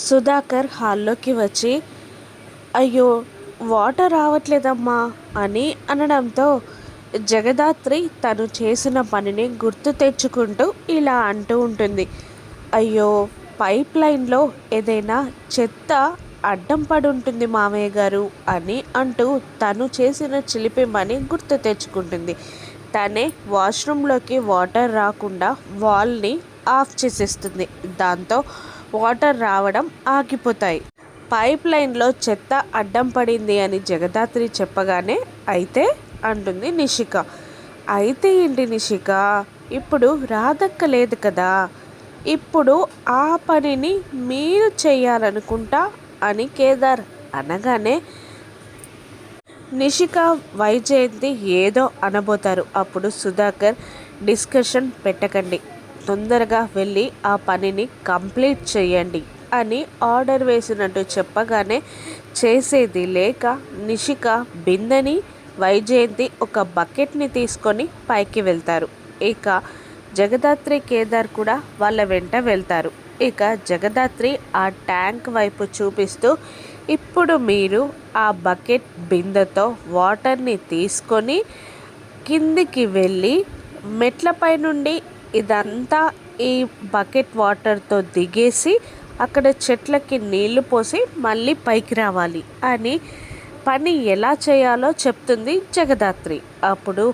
సుధాకర్ హాల్లోకి వచ్చి అయ్యో వాటర్ రావట్లేదమ్మా అని అనడంతో జగదాత్రి తను చేసిన పనిని గుర్తు తెచ్చుకుంటూ ఇలా అంటూ ఉంటుంది. అయ్యో పైప్ లైన్లో ఏదైనా చెత్త అడ్డం పడి ఉంటుంది మామయ్య గారు అని అంటూ తను చేసిన చిలిపి పని గుర్తు తెచ్చుకుంటుంది. తనే వాష్రూమ్లోకి వాటర్ రాకుండా వాల్ని ఆఫ్ చేసేస్తుంది. దాంతో వాటర్ రావడం ఆగిపోతాయి. పైప్ లైన్లో చెత్త అడ్డం పడింది అని జగదాత్రి చెప్పగానే అయితే అంటుంది నిషిక. అయితే ఏంటి నిషిక, ఇప్పుడు రాధక్క లేదు కదా, ఇప్పుడు ఆ పనిని మీరు చెయ్యాలనుకుంటా అని కేదార్ అనగానే నిషిక వైజయంతి ఏదో అనబోతారు. అప్పుడు సుధాకర్ డిస్కషన్ పెట్టకండి, తొందరగా వెళ్ళి ఆ పనిని కంప్లీట్ చేయండి అని ఆర్డర్ వేసినట్టు చెప్పగానే చేసేది లేక నిషిక బిందెని వైజయంతి ఒక బకెట్ని తీసుకొని పైకి వెళ్తారు. ఇక జగదాత్రి కేదార్ కూడా వాళ్ళ వెంట వెళ్తారు. ఇక జగదాత్రి ఆ ట్యాంక్ వైపు చూపిస్తూ ఇప్పుడు మీరు ఆ బకెట్ బిందెతో వాటర్ని తీసుకొని కిందికి వెళ్ళి మెట్లపై నుండి ఇదంతా ఈ బకెట్ వాటర్తో దిగేసి అక్కడ చెట్లకి నీళ్లు పోసి మళ్ళీ పైకి రావాలి అని పని ఎలా చేయాలో చెప్తుంది జగదాత్రి. అప్పుడు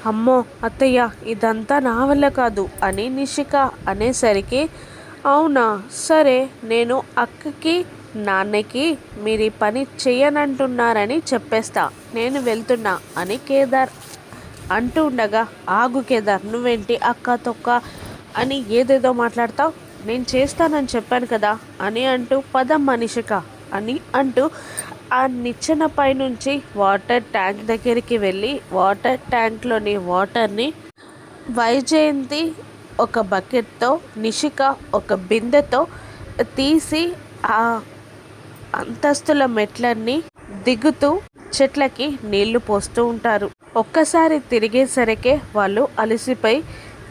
అమ్మో అత్తయ్య ఇదంతా నా వల్ల కాదు అని నిషిక అనేసరికి అవునా సరే నేను అక్కకి నాన్నకి మీరు ఈ పని చెయ్యనంటున్నారని చెప్పేస్తా, నేను వెళ్తున్నా అని కేదార్ అంటూ ఉండగా ఆగు కేదార్, నువ్వేంటి అక్క తొక్క అని ఏదేదో మాట్లాడతావు, నేను చేస్తానని చెప్పాను కదా అని అంటూ పదమ్మ నిషిక అని అంటూ ఆ నిచ్చెన పైనుంచి వాటర్ ట్యాంక్ దగ్గరికి వెళ్ళి వాటర్ ట్యాంక్లోని వాటర్ని వైజయంతి ఒక బకెట్తో నిషిక ఒక బిందెతో తీసి ఆ అంతస్తుల మెట్లన్నీ దిగుతూ చెట్లకి నీళ్లు పోస్తూ ఉంటారు. ఒక్కసారి తిరిగేసరికే వాళ్ళు అలసిపోయి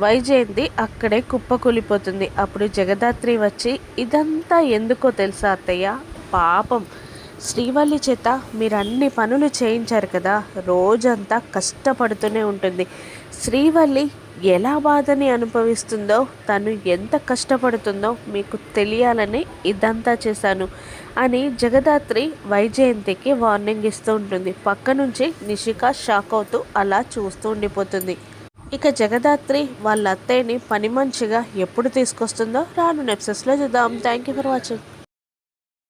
వైజయంతి అక్కడే కుప్పకూలిపోతుంది. అప్పుడు జగదాత్రి వచ్చి ఇదంతా ఎందుకో తెలుసా అత్తయ్య, పాపం శ్రీవల్లి చేత మీరు అన్ని పనులు చేయించారు కదా, రోజంతా కష్టపడుతూనే ఉంటుంది. శ్రీవల్లి ఎలా బాధని అనుభవిస్తుందో, తను ఎంత కష్టపడుతుందో మీకు తెలియాలని ఇదంతా చేశాను అని జగదాత్రి వైజయంతికి వార్నింగ్ ఇస్తూ ఉంటుంది. పక్క నుంచి నిషిక షాక్ అవుతూ అలా చూస్తూ ఉండిపోతుంది. ఇక జగదాత్రి వాళ్ళ అత్తయ్యని పని మంచిగా ఎప్పుడు తీసుకొస్తుందో రాను ఎపిసోడ్స్లో చూద్దాం. Thank you for watching.